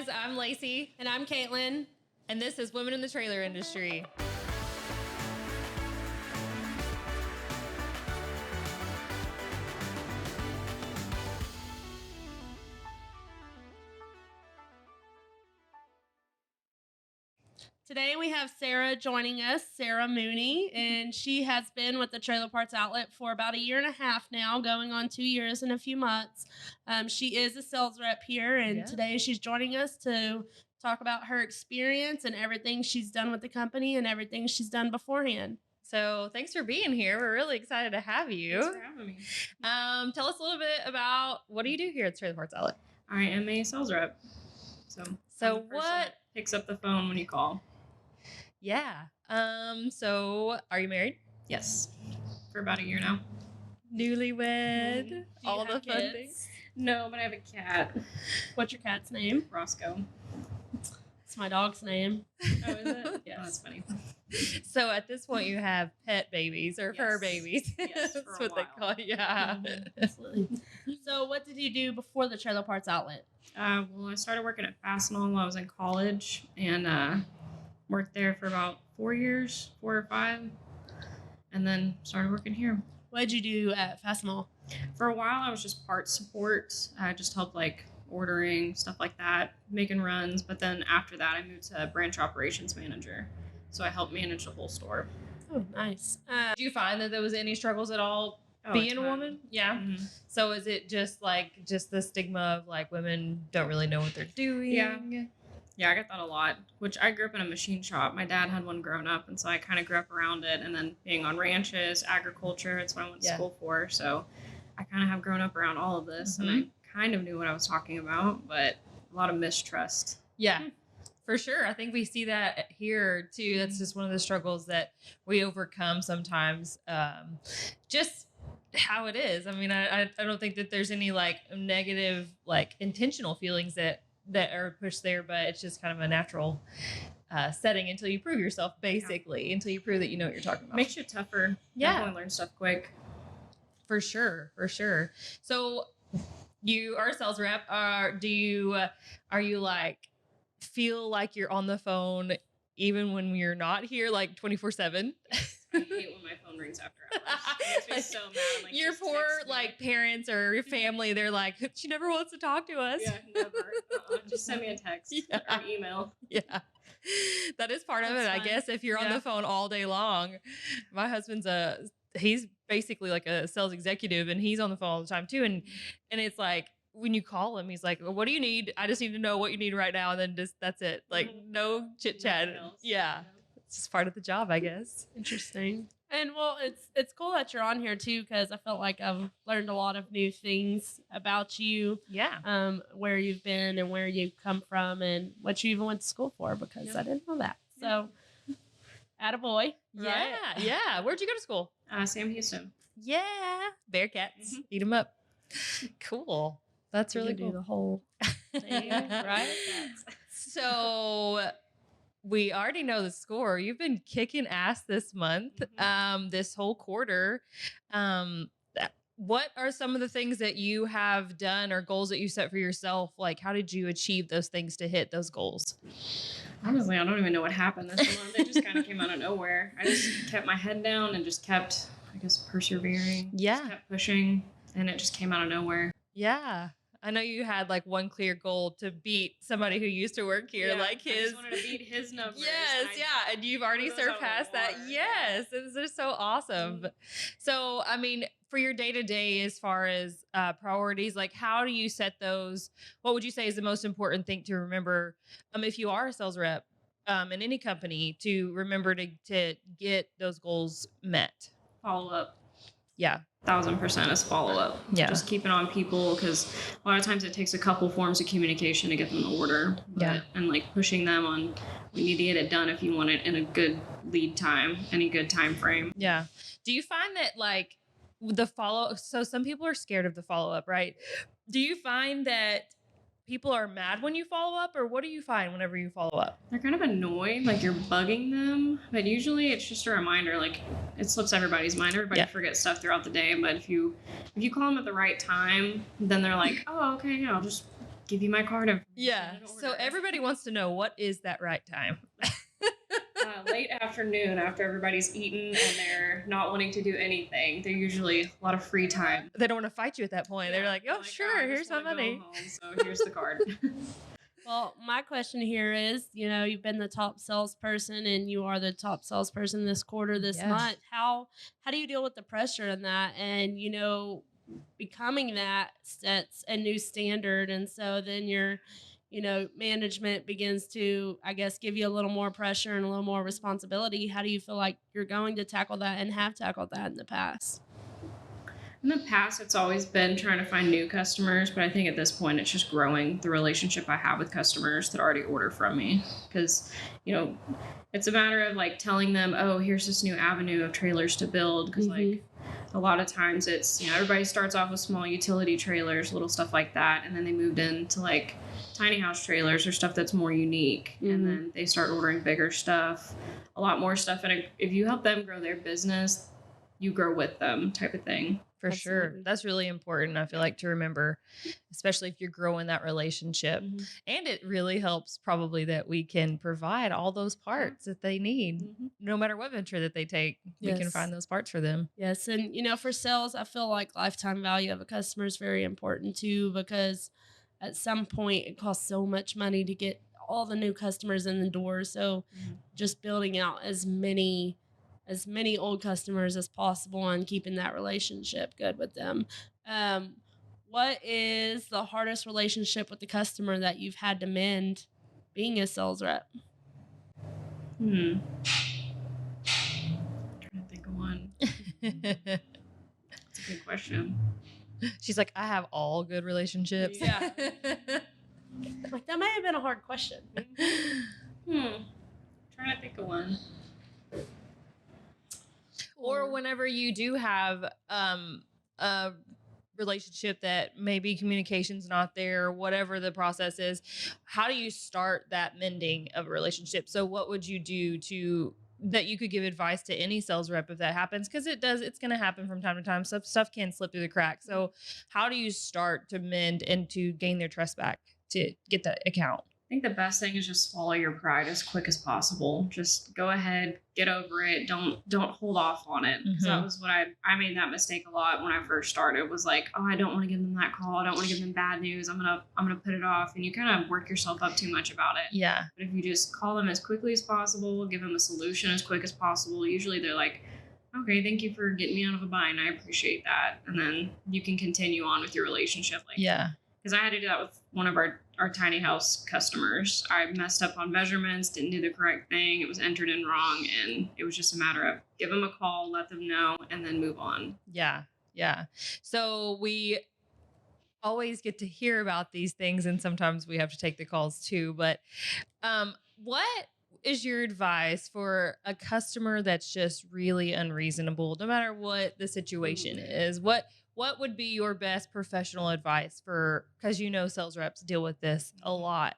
guys, I'm Lacey. And I'm Caitlin. And this is Women in the Trailer Industry. Today we have Sarah joining us, Sarah Mooney, and she has been with the Trailer Parts Outlet for about 1.5 years now, going on 2 years and a few months. She is a sales rep here, and today she's joining us to talk about her experience and everything she's done with the company and everything she's done beforehand. So thanks for being here. We're really excited to have you. Thanks for having me. Tell us a little bit about what do you do here at Trailer Parts Outlet? I am a sales rep. So I'm the person what that picks up the phone when you call? Yeah. So are you married? Yes. For about 1 year now. Newlywed. All the fun kids? things. No, but I have a cat. What's your cat's name? Roscoe. It's my dog's name. Oh, is it? Yes. Oh, that's funny. So at this point you have pet babies or fur Yes. babies. Yes, That's for a what they while. call it. Yeah. Absolutely. So what did you do before the Trailer Parts Outlet? Well, I started working at Fasten while I was in college and worked there for about 4 years, 4 or 5, and then started working here. What did you do at Fastenal? For a while, I was just parts support. I just helped like ordering, stuff like that, making runs. But then after that, I moved to branch operations manager. So I helped manage the whole store. Oh, nice. Did you find that there was any struggles at all being a woman? Yeah. Mm-hmm. So is it just the stigma of like women don't really know what they're doing? Yeah, I get that a lot, which I grew up in a machine shop. My dad had one growing up, and so I kind of grew up around it. And then being on ranches, agriculture, it's what I went to school for. So I kind of have grown up around all of this, and I kind of knew what I was talking about, but a lot of mistrust. Yeah, for sure. I think we see that here too. That's just one of the struggles that we overcome sometimes. Just how it is. I mean, I don't think that there's any like negative, like intentional feelings that are pushed there, but it's just kind of a natural setting until you prove yourself, basically, until you prove that you know what you're talking about. Makes you tougher. Yeah. Definitely learn stuff quick. For sure. So you are a sales rep. Are you like feel like you're on the phone even when you're not here, like 24/7? I hate when my phone rings after hours. It makes me so mad. I'm like, your just poor text me. like parents or your family, they're like, she never wants to talk to us. Yeah, never. Just send me a text or an email. Yeah. That is part of That's it, I fine. guess, if you're on the phone all day long. My husband's he's basically like a sales executive, and he's on the phone all the time too. And it's like when you call him, he's like, well, what do you need? I just need to know what you need right now. And then that's it. Like no chit chat. Yeah. It's just part of the job, I guess. Interesting. And well, it's cool that you're on here too, because I felt like I've learned a lot of new things about you. Yeah. Where you've been and where you've come from and what you even went to school for, because I didn't know that. So, attaboy. Yeah. Yeah. Where'd you go to school? Sam Houston. Yeah. Bearcats. Eat them up. Cool. That's really do cool. the whole thing, right? So we already know the score. You've been kicking ass this month, this whole quarter. What are some of the things that you have done or goals that you set for yourself? Like, how did you achieve those things to hit those goals? Honestly, I don't even know what happened this month. It just kind of came out of nowhere. I just kept my head down and just kept, I guess, persevering. Yeah. Just kept pushing, and it just came out of nowhere. Yeah. I know you had like one clear goal to beat somebody who used to work here, like his. I just wanted to beat his numbers. Yes, yeah, and you've already surpassed that. Yes, it's just so awesome. So, I mean, for your day to day, as far as priorities, like how do you set those? What would you say is the most important thing to remember, if you are a sales rep in any company, to remember to get those goals met? Follow up. Yeah. 1000% is follow up. Yeah. Just keeping on people, because a lot of times it takes a couple forms of communication to get them to order. And like pushing them on, we need to get it done if you want it in a good lead time, any good time frame. Yeah. Do you find that like the so some people are scared of the follow up, right? Do you find that people are mad when you follow up, or what do you find whenever you follow up? They're kind of annoyed, like you're bugging them, but usually it's just a reminder. Like it slips everybody's mind. Everybody forgets stuff throughout the day, but if you call them at the right time, then they're like, oh, okay, yeah, I'll just give you my card information. Yeah. So everybody wants to know, what is that right time? Late afternoon, after everybody's eaten and they're not wanting to do anything. They're usually a lot of free time. They don't want to fight you at that point. Yeah, they're like, oh, sure, here's my money. Go home, so here's the card. Well, my question here is, you've been the top salesperson and you are the top salesperson this quarter, this month. How do you deal with the pressure in that? And, becoming that sets a new standard. And so then your, management begins to, I guess, give you a little more pressure and a little more responsibility. How do you feel like you're going to tackle that and have tackled that in the past? In the past, it's always been trying to find new customers, but I think at this point, it's just growing the relationship I have with customers that already order from me. Because, it's a matter of like telling them, oh, here's this new avenue of trailers to build. Because like a lot of times it's, everybody starts off with small utility trailers, little stuff like that. And then they moved into like tiny house trailers or stuff that's more unique. And then they start ordering bigger stuff, a lot more stuff. And if you help them grow their business, you grow with them type of thing. For sure. That's really important, I feel like, to remember, especially if you're growing that relationship. And it really helps probably that we can provide all those parts that they need. No matter what venture that they take, we can find those parts for them. Yes. And, for sales, I feel like lifetime value of a customer is very important too, because at some point it costs so much money to get all the new customers in the door. So just building out as many old customers as possible and keeping that relationship good with them. What is the hardest relationship with the customer that you've had to mend being a sales rep? Trying to think of one. That's a good question. She's like, I have all good relationships. Yeah. Like, that may have been a hard question. Trying to think of one. Or whenever you do have a relationship that maybe communication's not there, whatever the process is, how do you start that mending of a relationship? So what would you do that you could give advice to any sales rep if that happens? Because it's going to happen from time to time. Stuff can slip through the cracks. So how do you start to mend and to gain their trust back to get that account? I think the best thing is just swallow your pride as quick as possible. Just go ahead, get over it. Don't hold off on it. Because that was what I made that mistake a lot when I first started. Was like, oh, I don't want to give them that call. I don't want to give them bad news. I'm gonna put it off. And you kind of work yourself up too much about it. Yeah. But if you just call them as quickly as possible, give them a solution as quick as possible, usually they're like, okay, thank you for getting me out of a bind. I appreciate that. And then you can continue on with your relationship. Because I had to do that with one of our tiny house customers. I messed up on measurements, didn't do the correct thing. It was entered in wrong. And it was just a matter of give them a call, let them know, and then move on. Yeah. Yeah. So we always get to hear about these things, and sometimes we have to take the calls too. But what is your advice for a customer that's just really unreasonable, no matter what the situation is? What would be your best professional advice for, because sales reps deal with this a lot.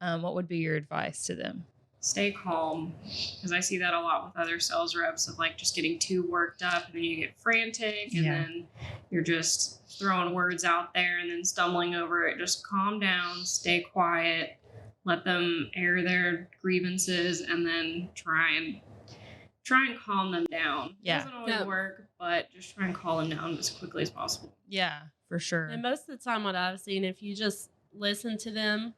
What would be your advice to them? Stay calm, because I see that a lot with other sales reps of like just getting too worked up, and then you get frantic, and then you're just throwing words out there and then stumbling over it. Just calm down, stay quiet, let them air their grievances, and then try and calm them down. Yeah. It doesn't always work, but just try and calm them down as quickly as possible. Yeah, for sure. And most of the time, what I've seen, if you just listen to them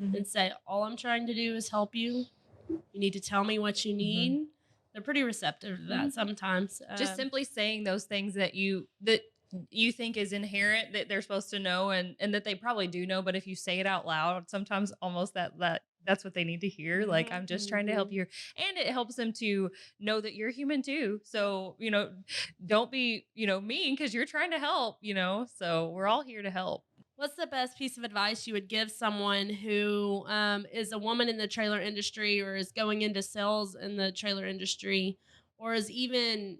and say, all I'm trying to do is help you. You need to tell me what you need. They're pretty receptive to that sometimes. Just simply saying those things that you think is inherent that they're supposed to know and that they probably do know. But if you say it out loud, sometimes almost that's what they need to hear. Like, I'm just trying to help you. And it helps them to know that you're human too. So, don't be, mean because you're trying to help, so we're all here to help. What's the best piece of advice you would give someone who is a woman in the trailer industry, or is going into sales in the trailer industry, or is even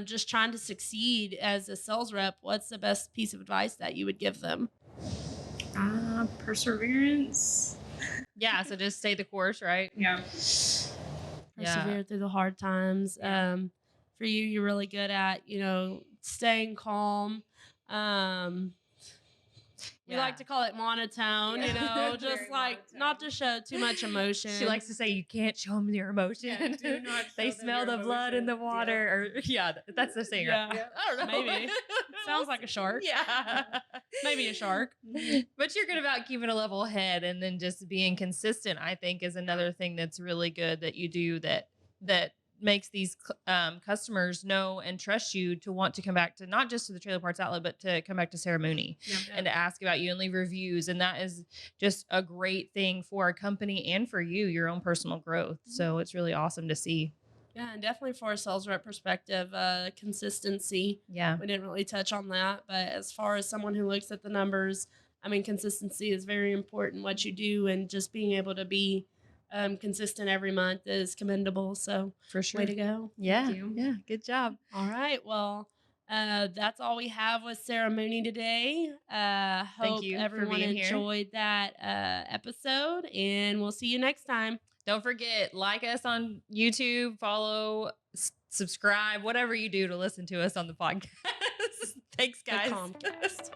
just trying to succeed as a sales rep? What's the best piece of advice that you would give them? Perseverance. Yeah, so just stay the course, right? Yeah. Persevere through the hard times. For you, you're really good at, staying calm. We like to call it monotone, just like monotone. not to show too much emotion. She likes to say you can't show them your emotion. Yeah, do not show they them smell your the blood in the emotion. water. Or that's the singer. Yeah. I don't know. Maybe. Sounds like a shark. Yeah. Maybe a shark. But you're good about keeping a level head and then just being consistent, I think, is another thing that's really good that you do that makes these customers know and trust you to want to come back to not just to the Trailer Parts Outlet, but to come back to Sarah Mooney and to ask about you and leave reviews. And that is just a great thing for a company and for you, your own personal growth. So it's really awesome to see. Yeah, and definitely for a sales rep perspective, consistency. Yeah. We didn't really touch on that, but as far as someone who looks at the numbers, I mean, consistency is very important, what you do, and just being able to be consistent every month is commendable. So For sure. way to go. Yeah. Thank you. Yeah. Good job. All right. Well, that's all we have with Sarah Mooney today. Hope you for everyone being here. enjoyed that episode, and we'll see you next time. Don't forget, like us on YouTube, follow, subscribe, whatever you do to listen to us on the podcast. Thanks, guys. The Comcast.